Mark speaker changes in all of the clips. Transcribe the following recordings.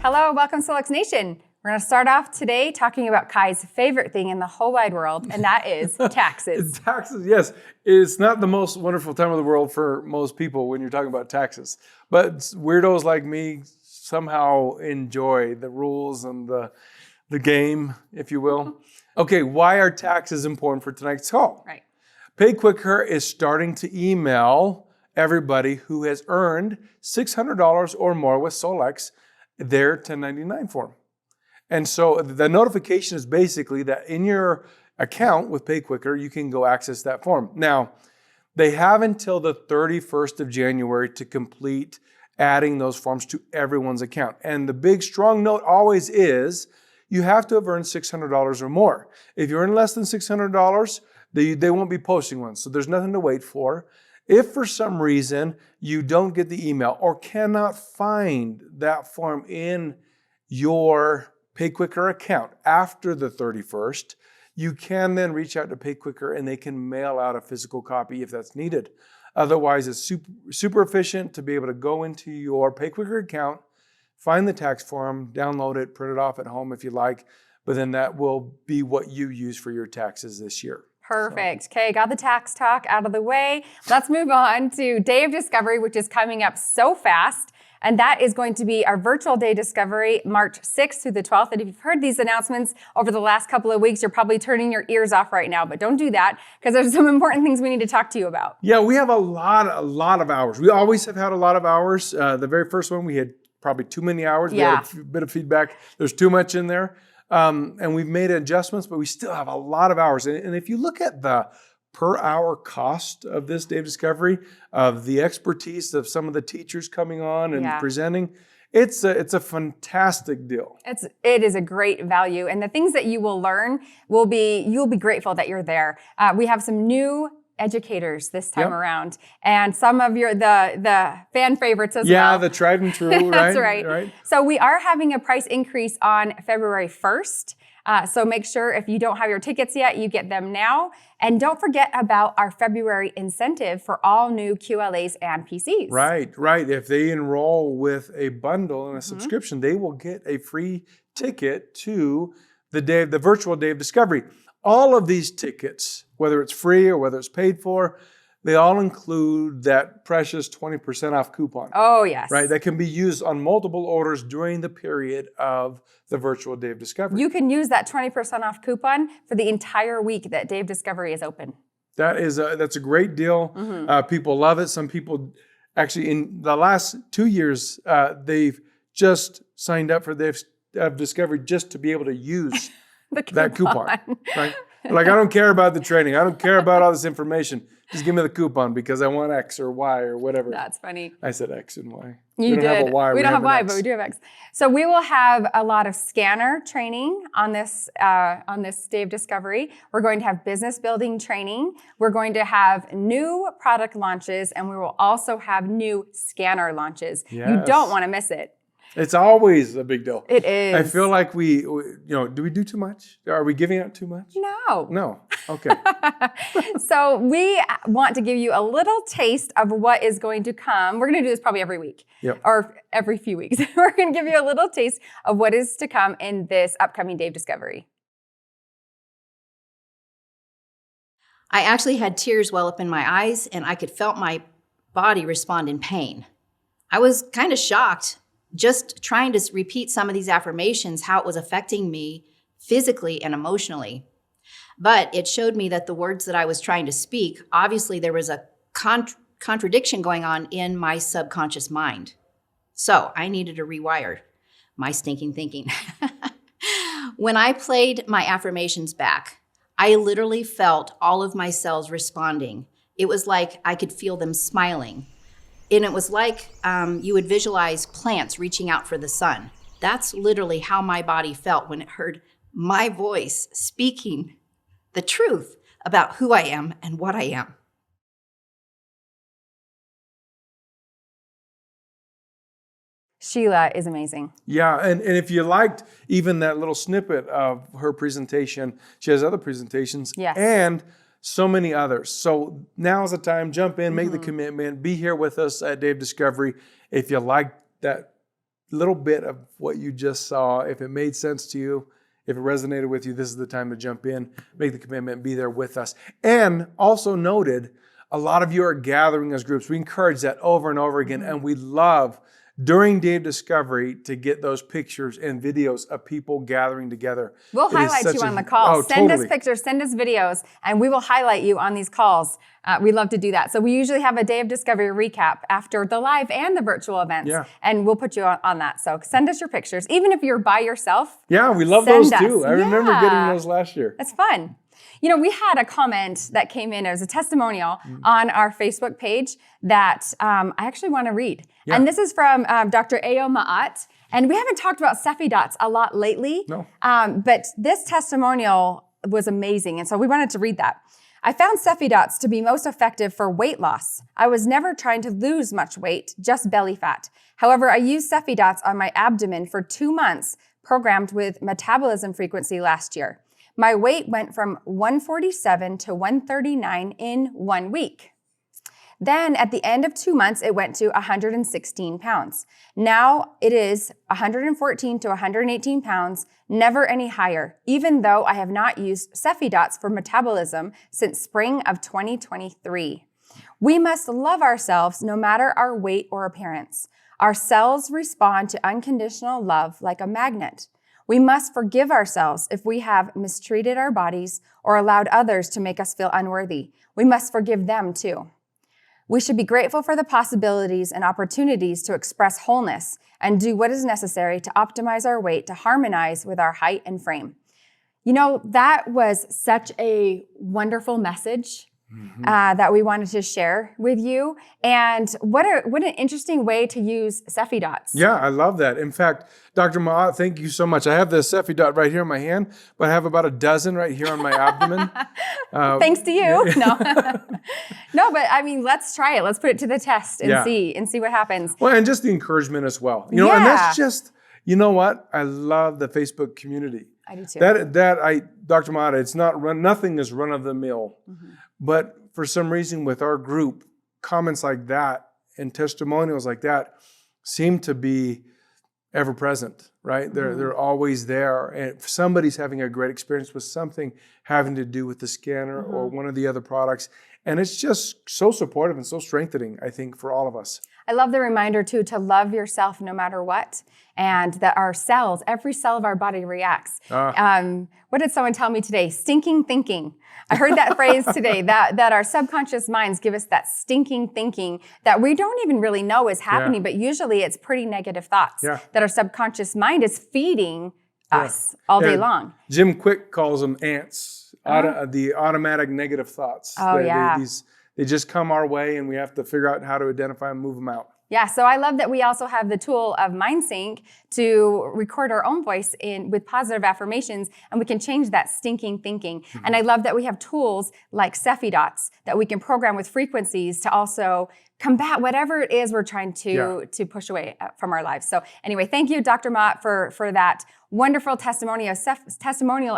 Speaker 1: Hello, welcome to Lux Nation. We're going to start off today talking about Kai's favorite thing in the whole wide world, and that is taxes.
Speaker 2: Taxes, yes. It's not the most wonderful time of the world for most people when you're talking about taxes. But weirdos like me somehow enjoy the rules and the game, if you will. Okay, why are taxes important for tonight's call?
Speaker 1: Right.
Speaker 2: PayQuicker is starting to email everybody who has earned $600 or more with Solex their 1099 form. And so the notification is basically that in your account with PayQuicker, you can go access that form. Now, they have until the 31st of January to complete adding those forms to everyone's account. And the big strong note always is you have to have earned $600 or more. If you earn less than $600, they won't be posting one. So there's nothing to wait for. If for some reason you don't get the email or cannot find that form in your PayQuicker account after the 31st, you can then reach out to PayQuicker and they can mail out a physical copy if that's needed. Otherwise, it's super efficient to be able to go into your PayQuicker account, find the tax form, download it, print it off at home if you like, but then that will be what you use for your taxes this year.
Speaker 1: Perfect. Okay, got the tax talk out of the way. Let's move on to Day of Discovery, which is coming up so fast. And that is going to be our virtual Day of Discovery, March 6th through the 12th. And if you've heard these announcements over the last couple of weeks, you're probably turning your ears off right now, but don't do that because there's some important things we need to talk to you about.
Speaker 2: Yeah, we have a lot of hours. We always have had a lot of hours. The very first one, we had probably too many hours.
Speaker 1: Yeah.
Speaker 2: We had a bit of feedback. There's too much in there. And we've made adjustments, but we still have a lot of hours. And if you look at the per hour cost of this Day of Discovery, of the expertise of some of the teachers coming on and presenting, it's a fantastic deal.
Speaker 1: It is a great value. And the things that you will learn you'll be grateful that you're there. We have some new educators this time around, and some of the fan favorites as well.
Speaker 2: Yeah, the tried and true, right?
Speaker 1: That's right. So we are having a price increase on February 1st. So make sure if you don't have your tickets yet, you get them now. And don't forget about our February incentive for all new QLAs and PCs.
Speaker 2: Right. If they enroll with a bundle and a subscription, they will get a free ticket to the virtual Day of Discovery. All of these tickets, whether it's free or whether it's paid for, they all include that precious 20% off coupon.
Speaker 1: Oh, yes.
Speaker 2: Right, that can be used on multiple orders during the period of the virtual Day of Discovery.
Speaker 1: You can use that 20% off coupon for the entire week that Day of Discovery is open.
Speaker 2: That's a great deal. People love it. Some people, actually, in the last 2 years, they've just signed up for Day of Discovery just to be able to use that coupon. Right? Like, I don't care about the training. I don't care about all this information. Just give me the coupon because I want X or Y or whatever.
Speaker 1: That's funny.
Speaker 2: I said X and Y.
Speaker 1: You
Speaker 2: did.
Speaker 1: Don't have a Y. We don't have Y,
Speaker 2: X.
Speaker 1: but we do have X. So we will have a lot of scanner training on this Day of Discovery. We're going to have business building training. We're going to have new product launches, and we will also have new scanner launches. Yes. You don't want to miss it.
Speaker 2: It's always a big deal.
Speaker 1: It is.
Speaker 2: I feel like do we do too much? Are we giving out too much?
Speaker 1: No.
Speaker 2: Okay.
Speaker 1: So we want to give you a little taste of what is going to come. We're going to do this probably every week or every few weeks. We're going to give you a little taste of what is to come in this upcoming Day of Discovery.
Speaker 3: I actually had tears well up in my eyes, and I could felt my body respond in pain. I was kind of shocked just trying to repeat some of these affirmations, how it was affecting me physically and emotionally. But it showed me that the words that I was trying to speak, obviously there was a contradiction going on in my subconscious mind. So I needed to rewire my stinking thinking. When I played my affirmations back, I literally felt all of my cells responding. It was like I could feel them smiling. And it was like you would visualize plants reaching out for the sun. That's literally how my body felt when it heard my voice speaking the truth about who I am and what I am.
Speaker 1: Sheila is amazing.
Speaker 2: Yeah, and if you liked even that little snippet of her presentation, she has other presentations and so many others. So now's the time, jump in, make the commitment, be here with us at Day of Discovery. If you like that little bit of what you just saw, if it made sense to you, if it resonated with you, this is the time to jump in, make the commitment, be there with us. And also noted, a lot of you are gathering as groups. We encourage that over and over again, and we love during Day of Discovery to get those pictures and videos of people gathering together.
Speaker 1: We'll highlight you on the calls. Send us pictures, send us videos, and we will highlight you on these calls. We love to do that. So we usually have a Day of Discovery recap after the live and the virtual events, and we'll put you on that. So send us your pictures, even if you're by yourself.
Speaker 2: Yeah, we love those too. I remember getting those last year.
Speaker 1: That's fun. You know, we had a comment that came in. It was a testimonial on our Facebook page that I actually want to read. Yeah. And this is from Dr. Maat. And we haven't talked about SEFIdots a lot lately.
Speaker 2: No.
Speaker 1: But this testimonial was amazing. And so we wanted to read that. I found SEFIdots to be most effective for weight loss. I was never trying to lose much weight, just belly fat. However, I used SEFIdots on my abdomen for 2 months, programmed with metabolism frequency last year. My weight went from 147 to 139 in 1 week. Then at the end of 2 months, it went to 116 pounds. Now it is 114 to 118 pounds, never any higher, even though I have not used SEFIdots for metabolism since spring of 2023. We must love ourselves no matter our weight or appearance. Our cells respond to unconditional love like a magnet. We must forgive ourselves if we have mistreated our bodies or allowed others to make us feel unworthy. We must forgive them too. We should be grateful for the possibilities and opportunities to express wholeness and do what is necessary to optimize our weight to harmonize with our height and frame. You know, that was such a wonderful message that we wanted to share with you. And what an interesting way to use SEFIdots.
Speaker 2: Yeah, I love that. In fact, Dr. Maat, thank you so much. I have the SEFIdot right here in my hand, but I have about a dozen right here on my abdomen.
Speaker 1: Thanks to you. No. No, but I mean, let's try it. Let's put it to the test and see what happens.
Speaker 2: Well, and just the encouragement as well. You know, and that's just, you know what? I love the Facebook community.
Speaker 1: I do too.
Speaker 2: Dr. Maat, it's not nothing is run of the mill. But for some reason with our group, comments like that and testimonials like that seem to be ever present, right? They're always there. And if somebody's having a great experience with something having to do with the scanner or one of the other products. And it's just so supportive and so strengthening, I think, for all of us.
Speaker 1: I love the reminder too, to love yourself no matter what, and that our cells, every cell of our body reacts. What did someone tell me today? Stinking thinking. I heard that phrase today, that our subconscious minds give us that stinking thinking that we don't even really know is happening, but usually it's pretty negative thoughts that our subconscious mind is feeding us all day long.
Speaker 2: Jim Quick calls them ants, the automatic negative thoughts. They just come our way and we have to figure out how to identify and move them out.
Speaker 1: Yeah, so I love that we also have the tool of MindSync to record our own voice with positive affirmations, and we can change that stinking thinking. And I love that we have tools like SEFIdots that we can program with frequencies to also combat whatever it is we're trying to push away from our lives. So anyway, thank you, Dr. Maat, for that wonderful testimonial of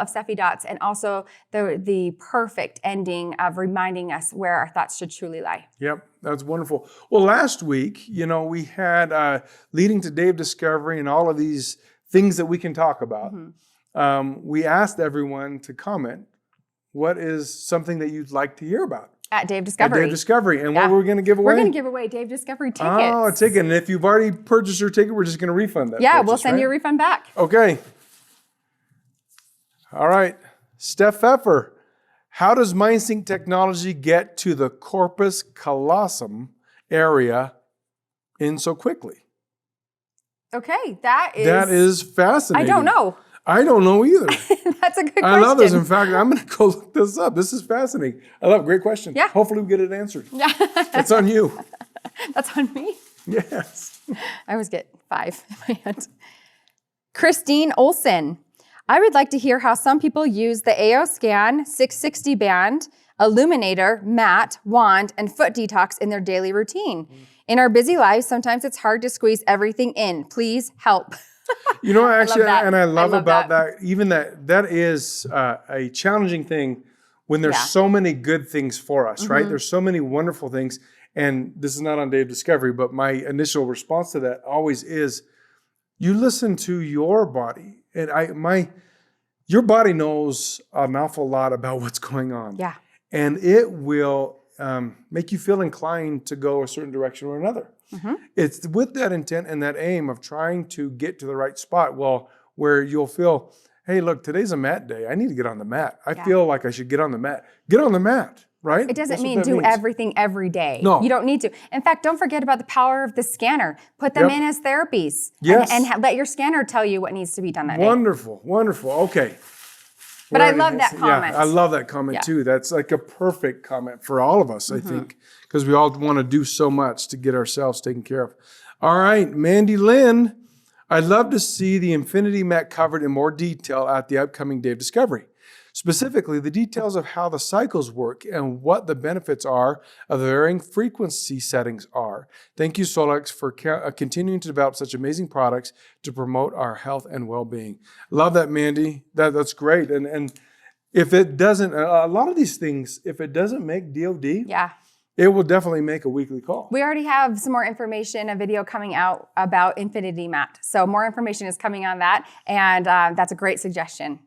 Speaker 1: SEFIdots, and also the perfect ending of reminding us where our thoughts should truly lie.
Speaker 2: Yep, that's wonderful. Well, last week, we had leading to Day of Discovery and all of these things that we can talk about. We asked everyone to comment, what is something that you'd like to hear about?
Speaker 1: At Day of Discovery.
Speaker 2: At Day of Discovery. And what were we going to give away?
Speaker 1: We're going to give away Day of Discovery tickets.
Speaker 2: Oh, a ticket. And if you've already purchased your ticket, we're just going to refund that.
Speaker 1: Yeah, we'll send you a refund back.
Speaker 2: Okay. All right. Steph Pfeffer, how does MindSync technology get to the corpus callosum area in so quickly?
Speaker 1: Okay, that
Speaker 2: is fascinating.
Speaker 1: I don't know.
Speaker 2: I don't know either.
Speaker 1: That's a good question.
Speaker 2: I love this. In fact, I'm going to go look this up. This is fascinating. I love it. Great question.
Speaker 1: Yeah.
Speaker 2: Hopefully we get it answered. Yeah. That's on you.
Speaker 1: That's on me?
Speaker 2: Yes.
Speaker 1: I always get 5 in my hand. Christine Olson. I would like to hear how some people use the AO Scan 660 band, illuminator, mat, wand, and foot detox in their daily routine. In our busy lives, sometimes it's hard to squeeze everything in. Please help.
Speaker 2: Actually, I love about that, even that is a challenging thing when there's so many good things for us, right? There's so many wonderful things. And this is not on Day of Discovery, but my initial response to that always is, You listen to your body, and your body knows an awful lot about what's going on.
Speaker 1: Yeah.
Speaker 2: And it will make you feel inclined to go a certain direction or another.
Speaker 1: Mm-hmm.
Speaker 2: It's with that intent and that aim of trying to get to the right spot. Well, where you'll feel, hey, look, today's a mat day. I need to get on the mat. I feel like I should get on the mat. Get on the mat, right?
Speaker 1: It doesn't mean do everything every day.
Speaker 2: No.
Speaker 1: You don't need to. In fact, don't forget about the power of the scanner. Put them in as therapies.
Speaker 2: Yes.
Speaker 1: And let your scanner tell you what needs to be done that day.
Speaker 2: Wonderful, wonderful. Okay.
Speaker 1: But I love that comment.
Speaker 2: Yeah, I love that comment too. That's like a perfect comment for all of us, I think, because we all want to do so much to get ourselves taken care of. All right, Mandy Lynn, I'd love to see the Infinity Mat covered in more detail at the upcoming Day of Discovery. Specifically, the details of how the cycles work and what the benefits are of the varying frequency settings are. Thank you, Solex, for continuing to develop such amazing products to promote our health and well-being. Love that, Mandy. That's great. And if it doesn't, a lot of these things, if it doesn't make DoD, it will definitely make a weekly call.
Speaker 1: We already have some more information, a video coming out about Infinity Mat. So more information is coming on that, and that's a great suggestion.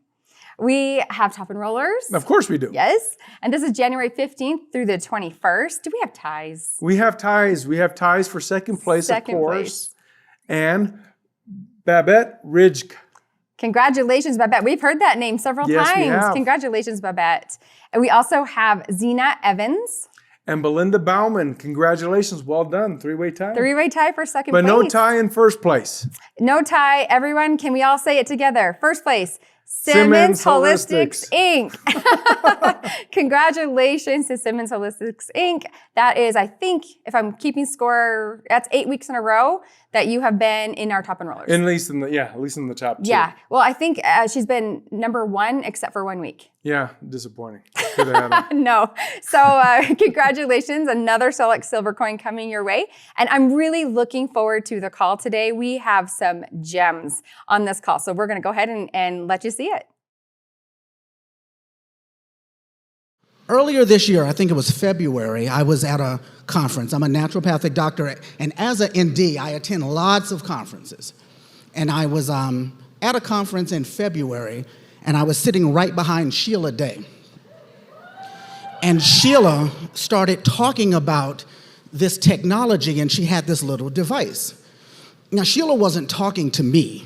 Speaker 1: We have top enrollers.
Speaker 2: Of course we do.
Speaker 1: Yes. And this is January 15th through the 21st. Do we have ties?
Speaker 2: We have ties. We have ties for second place, of course. And Babette Ridge.
Speaker 1: Congratulations, Babette. We've heard that name several times.
Speaker 2: We have.
Speaker 1: Congratulations, Babette. And we also have Zena Evans.
Speaker 2: And Belinda Bauman. Congratulations. Well done. Three-way tie.
Speaker 1: Three-way tie for second place.
Speaker 2: But no tie in first place.
Speaker 1: No tie. Everyone, can we all say it together? First place. Simmons Holistics, Inc. Congratulations to Simmons Holistics, Inc. That is, I think, if I'm keeping score, that's 8 weeks in a row that you have been in our top enrollers.
Speaker 2: At least in the top 2.
Speaker 1: Yeah. Well, I think she's been number 1 except for 1 week.
Speaker 2: Yeah, disappointing. Could have had it.
Speaker 1: No. So congratulations. Another Solex Silver Coin coming your way. And I'm really looking forward to the call today. We have some gems on this call. So we're going to go ahead and let you see it.
Speaker 4: Earlier this year, I think it was February, I was at a conference. I'm a naturopathic doctor, and as an ND, I attend lots of conferences. And I was at a conference in February, and I was sitting right behind Sheila Day. And Sheila started talking about this technology, and she had this little device. Now, Sheila wasn't talking to me,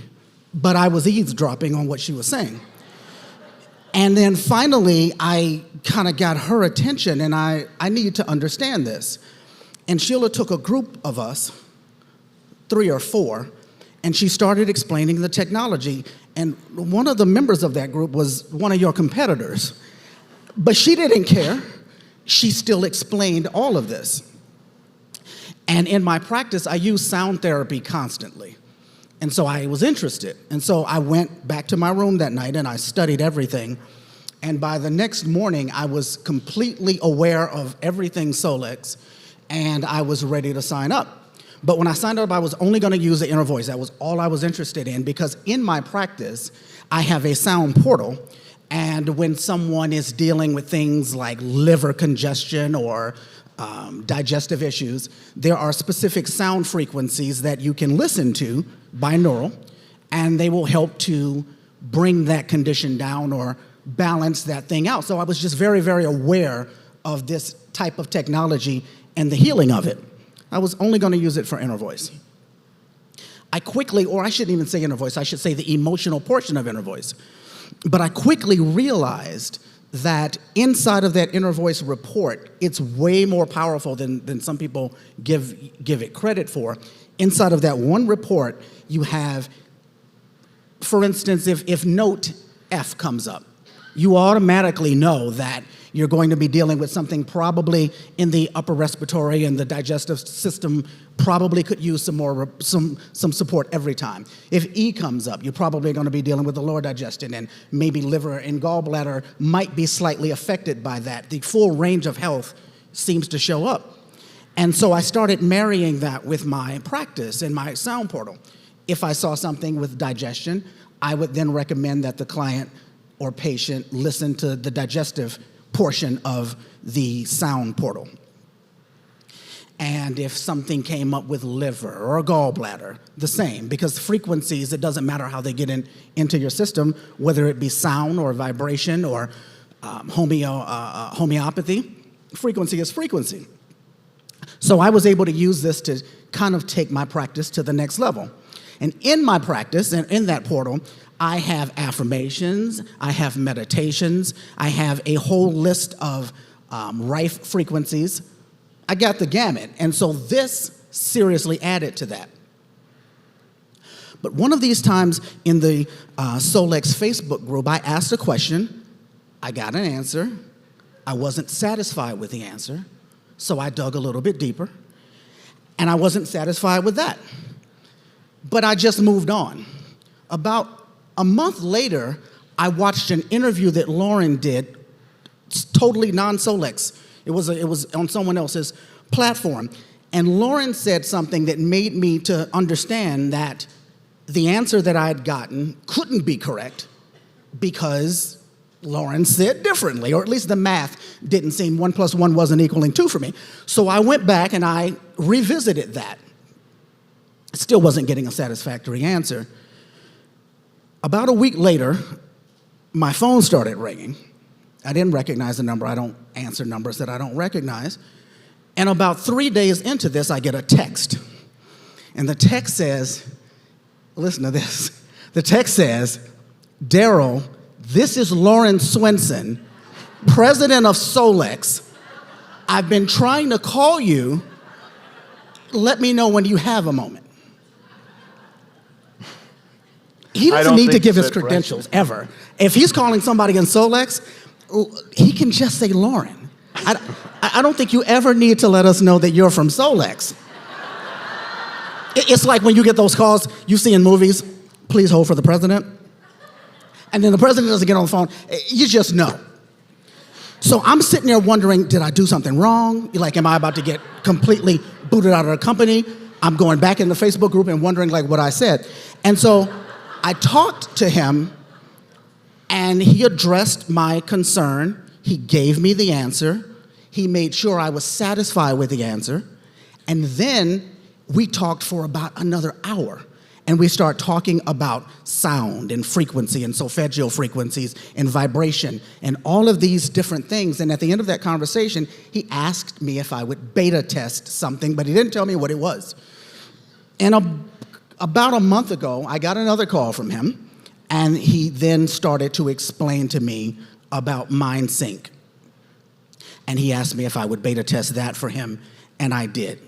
Speaker 4: but I was eavesdropping on what she was saying. And then finally, I kind of got her attention, and I needed to understand this. And Sheila took a group of us, 3 or 4, and she started explaining the technology. And one of the members of that group was one of your competitors. But she didn't care. She still explained all of this. And in my practice, I use sound therapy constantly. And so I was interested. And so I went back to my room that night and I studied everything. And by the next morning, I was completely aware of everything Solex, and I was ready to sign up. But when I signed up, I was only going to use the inner voice. That was all I was interested in, because in my practice, I have a sound portal. And when someone is dealing with things like liver congestion or digestive issues, there are specific sound frequencies that you can listen to binaural, and they will help to bring that condition down or balance that thing out. So I was just very, very aware of this type of technology and the healing of it. I was only going to use it for inner voice. I quickly, or I shouldn't even say inner voice, I should say the emotional portion of inner voice. But I quickly realized that inside of that inner voice report, it's way more powerful than some people give it credit for. Inside of that one report, you have, for instance, if note F comes up, you automatically know that you're going to be dealing with something probably in the upper respiratory, and the digestive system probably could use some support every time. If E comes up, you're probably going to be dealing with the lower digestion, and maybe liver and gallbladder might be slightly affected by that. The full range of health seems to show up. And so I started marrying that with my practice and my sound portal. If I saw something with digestion, I would then recommend that the client or patient listen to the digestive portion of the sound portal. And if something came up with liver or gallbladder, the same, because frequencies, it doesn't matter how they get into your system, whether it be sound or vibration or homeopathy, frequency is frequency. So I was able to use this to kind of take my practice to the next level. And in my practice, and in that portal, I have affirmations, I have meditations, I have a whole list of rife frequencies. I got the gamut. And so this seriously added to that. But one of these times in the Solex Facebook group, I asked a question, I got an answer, I wasn't satisfied with the answer, so I dug a little bit deeper, and I wasn't satisfied with that. But I just moved on. About a month later, I watched an interview that Loran did, totally non-Solex. It was on someone else's platform. And Loran said something that made me to understand that the answer that I had gotten couldn't be correct because Loran said differently, or at least the math didn't seem 1 + 1 wasn't equaling 2 for me. So I went back and I revisited that. Still wasn't getting a satisfactory answer. About a week later, my phone started ringing. I didn't recognize the number. I don't answer numbers that I don't recognize. And about 3 days into this, I get a text. And the text says, listen to this. The text says, Darryl, this is Loran Swensen, president of Solex. I've been trying to call you. Let me know when you have a moment. He doesn't need to give his credentials ever. If he's calling somebody in Solex, he can just say Loran. I don't think you ever need to let us know that you're from Solex. It's like when you get those calls you see in movies, please hold for the president. And then the president doesn't get on the phone. You just know. So I'm sitting there wondering, did I do something wrong? Like, am I about to get completely booted out of the company? I'm going back in the Facebook group and wondering like what I said. And so I talked to him and he addressed my concern. He gave me the answer. He made sure I was satisfied with the answer. And then we talked for about another hour. And we start talking about sound and frequency and solfeggio frequencies and vibration and all of these different things. And at the end of that conversation, he asked me if I would beta test something, but he didn't tell me what it was. And about a month ago, I got another call from him, and he then started to explain to me about MindSync. And he asked me if I would beta test that for him, and I did.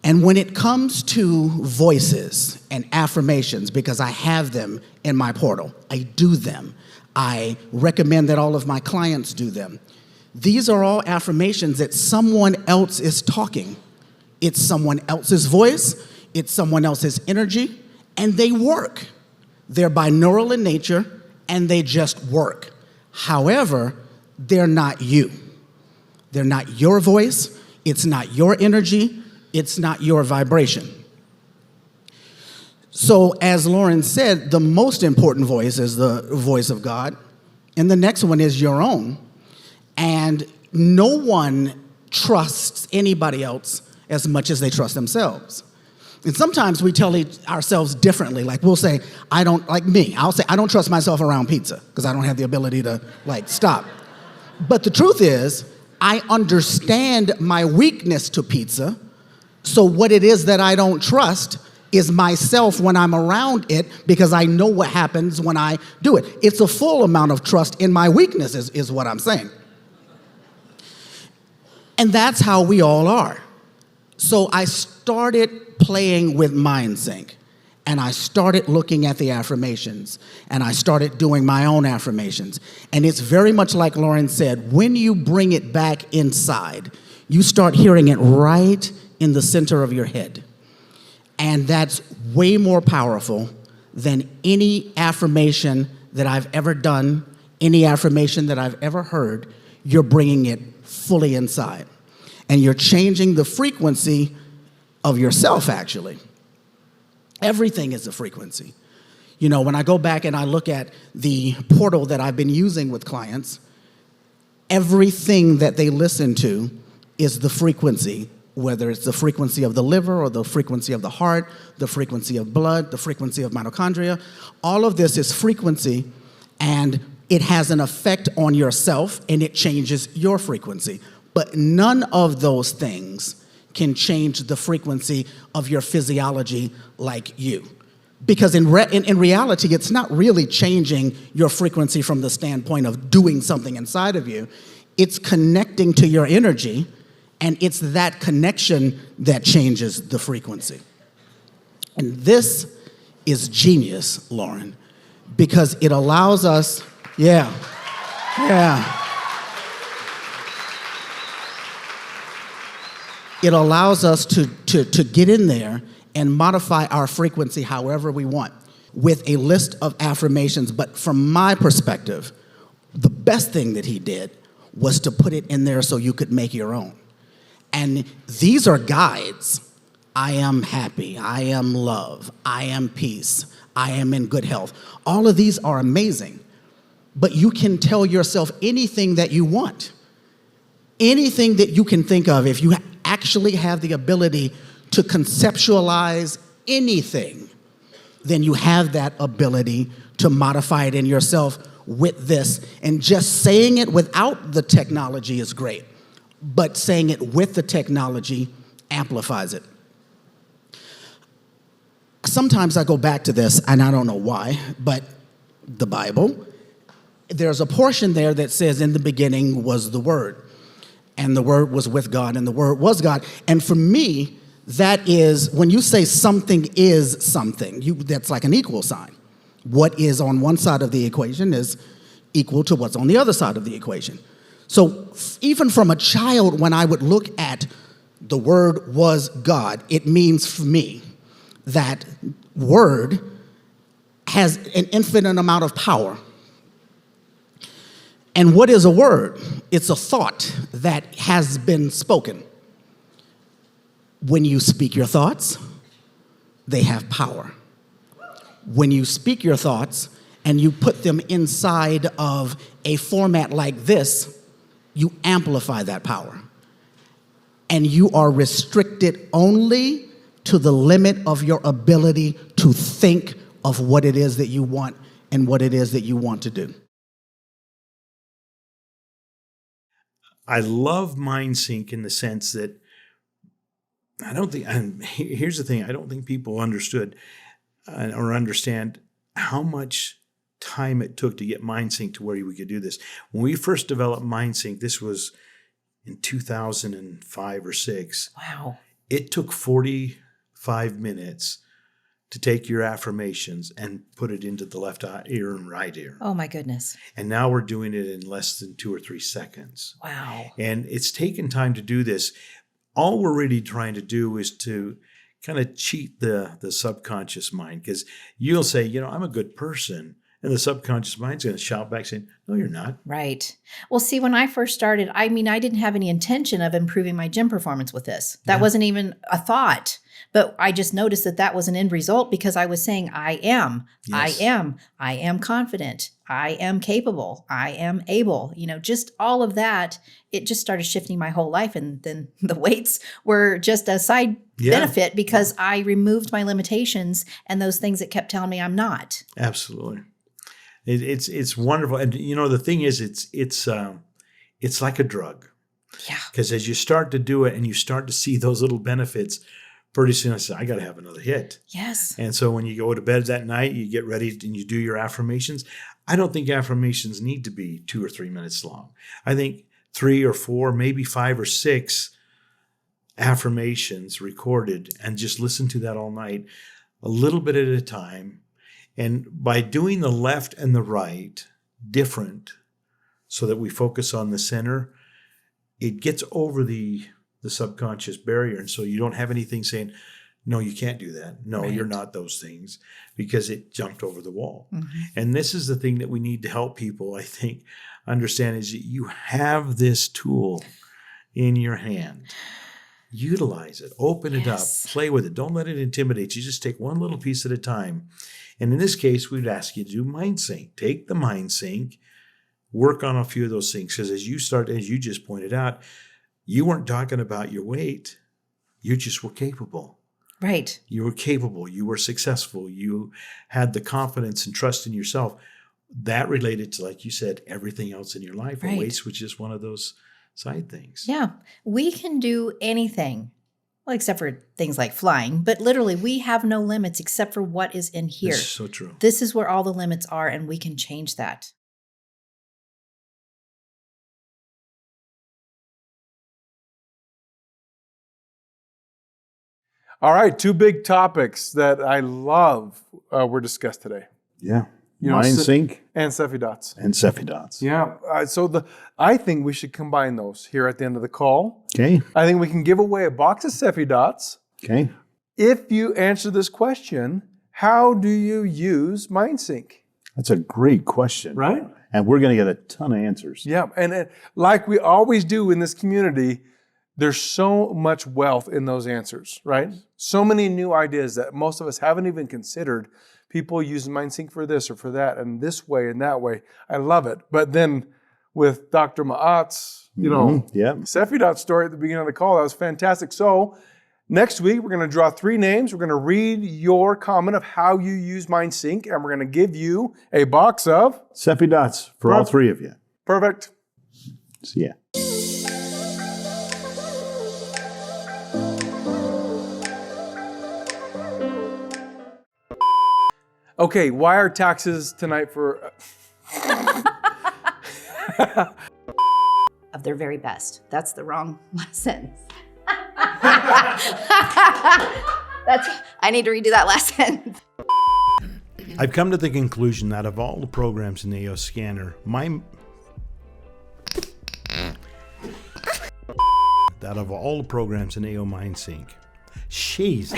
Speaker 4: And when it comes to voices and affirmations, because I have them in my portal, I do them. I recommend that all of my clients do them. These are all affirmations that someone else is talking. It's someone else's voice, it's someone else's energy, and they work. They're binaural in nature, and they just work. However, they're not you. They're not your voice, it's not your energy, it's not your vibration. So as Loran said, the most important voice is the voice of God, and the next one is your own. And no one trusts anybody else as much as they trust themselves. And sometimes we tell ourselves differently. Like we'll say, I'll say, I don't trust myself around pizza because I don't have the ability to stop. But the truth is, I understand my weakness to pizza. So what it is that I don't trust is myself when I'm around it because I know what happens when I do it. It's a full amount of trust in my weaknesses is what I'm saying. And that's how we all are. So I started playing with MindSync, and I started looking at the affirmations, and I started doing my own affirmations. And it's very much like Loran said, when you bring it back inside, you start hearing it right in the center of your head. And that's way more powerful than any affirmation that I've ever done, any affirmation that I've ever heard. You're bringing it fully inside. And you're changing the frequency of yourself, actually. Everything is a frequency. You know, when I go back and I look at the portal that I've been using with clients, everything that they listen to is the frequency whether it's the frequency of the liver or the frequency of the heart, the frequency of blood, the frequency of mitochondria. All of this is frequency, and it has an effect on yourself, and it changes your frequency. But none of those things can change the frequency of your physiology like you. Because in reality, it's not really changing your frequency from the standpoint of doing something inside of you. It's connecting to your energy, and it's that connection that changes the frequency. And this is genius, Loran, because it allows us, yeah. It allows us to get in there and modify our frequency however we want with a list of affirmations. But from my perspective, the best thing that he did was to put it in there so you could make your own. And these are guides. I am happy. I am love. I am peace. I am in good health. All of these are amazing. But you can tell yourself anything that you want. Anything that you can think of. If you actually have the ability to conceptualize anything, then you have that ability to modify it in yourself with this. And just saying it without the technology is great, but saying it with the technology amplifies it. Sometimes I go back to this, and I don't know why, but the Bible, there's a portion there that says, in the beginning was the Word, and the Word was with God, and the Word was God. And for me, that is, when you say something is something, that's like an equal sign. What is on one side of the equation is equal to what's on the other side of the equation. So even from a child, when I would look at the Word was God, it means for me that Word has an infinite amount of power. And what is a word? It's a thought that has been spoken. When you speak your thoughts, they have power. When you speak your thoughts and you put them inside of a format like this, you amplify that power. And you are restricted only to the limit of your ability to think of what it is that you want and what it is that you want to do.
Speaker 5: I love MindSync in the sense that here's the thing, I don't think people understood or understand how much time it took to get MindSync to where we could do this. When we first developed MindSync, this was in 2005 or 6.
Speaker 3: Wow.
Speaker 5: It took 45 minutes to take your affirmations and put it into the left ear and right ear.
Speaker 3: Oh, my goodness.
Speaker 5: And now we're doing it in less than 2 or 3 seconds.
Speaker 3: Wow.
Speaker 5: And it's taken time to do this. All we're really trying to do is to kind of cheat the subconscious mind, because you'll say, I'm a good person. And the subconscious mind's going to shout back saying, no, you're not.
Speaker 3: Right. Well, see, when I first started, I didn't have any intention of improving my gym performance with this. That wasn't even a thought. But I just noticed that was an end result because I was saying, I am confident. I am capable. I am able. Just all of that. It just started shifting my whole life. And then the weights were just a side benefit because I removed my limitations and those things that kept telling me I'm not.
Speaker 5: Absolutely. It's wonderful. And the thing is, it's like a drug.
Speaker 3: Yeah.
Speaker 5: Because as you start to do it and you start to see those little benefits, pretty soon I said, I got to have another hit.
Speaker 3: Yes.
Speaker 5: And so when you go to bed that night, you get ready and you do your affirmations. I don't think affirmations need to be 2 or 3 minutes long. I think 3 or 4, maybe 5 or 6 affirmations recorded, and just listen to that all night, a little bit at a time. And by doing the left and the right different so that we focus on the center, it gets over the subconscious barrier. And so you don't have anything saying, no, you can't do that. No, You're not those things, because it jumped over the wall. Mm-hmm. And this is the thing that we need to help people, I think, understand, is that you have this tool in your hand. Utilize it, open it up, play with it. Don't let it intimidate you. Just take one little piece at a time. And in this case, we'd ask you to do MindSync. Take the MindSync, work on a few of those things. Because as you just pointed out, you weren't talking about your weight. You just were capable.
Speaker 3: Right.
Speaker 5: You were capable. You were successful. You had the confidence and trust in yourself. That related to, like you said, everything else in your life.
Speaker 3: Right.
Speaker 5: And weights was just one of those side things.
Speaker 3: Yeah. We can do anything. Well, except for things like flying. But literally, we have no limits except for what is in here.
Speaker 5: That's so true.
Speaker 3: This is where all the limits are, and we can change that.
Speaker 2: All right, 2 big topics that I love were discussed today.
Speaker 6: Yeah.
Speaker 2: You know,
Speaker 6: MindSync
Speaker 2: and SEFIdots.
Speaker 6: and SEFIdots.
Speaker 2: Yeah. I think we should combine those here at the end of the call.
Speaker 6: Okay.
Speaker 2: I think we can give away a box of SEFIdots
Speaker 6: Okay.
Speaker 2: if you answer this question: how do you use MindSync?
Speaker 6: That's a great question.
Speaker 2: Right?
Speaker 6: And we're going to get a ton of answers.
Speaker 2: Yeah. And like we always do in this community, there's so much wealth in those answers, right? So many new ideas that most of us haven't even considered. People use MindSync for this or for that, and this way and that way. I love it. But then with Dr. Maat's,
Speaker 6: Yeah.
Speaker 2: SEFIdot story at the beginning of the call, that was fantastic. So next week, we're going to draw 3 names. We're going to read your comment of how you use MindSync, and we're going to give you a box of
Speaker 6: SEFIdots for all 3 of you.
Speaker 2: perfect.
Speaker 6: See ya.
Speaker 2: Okay, why are taxes tonight for...
Speaker 3: Of their very best. That's the wrong last sentence. I need to redo that last sentence.
Speaker 5: I've come to the conclusion that of all the programs in the AO scanner, that of all the programs in AO MindSync, she's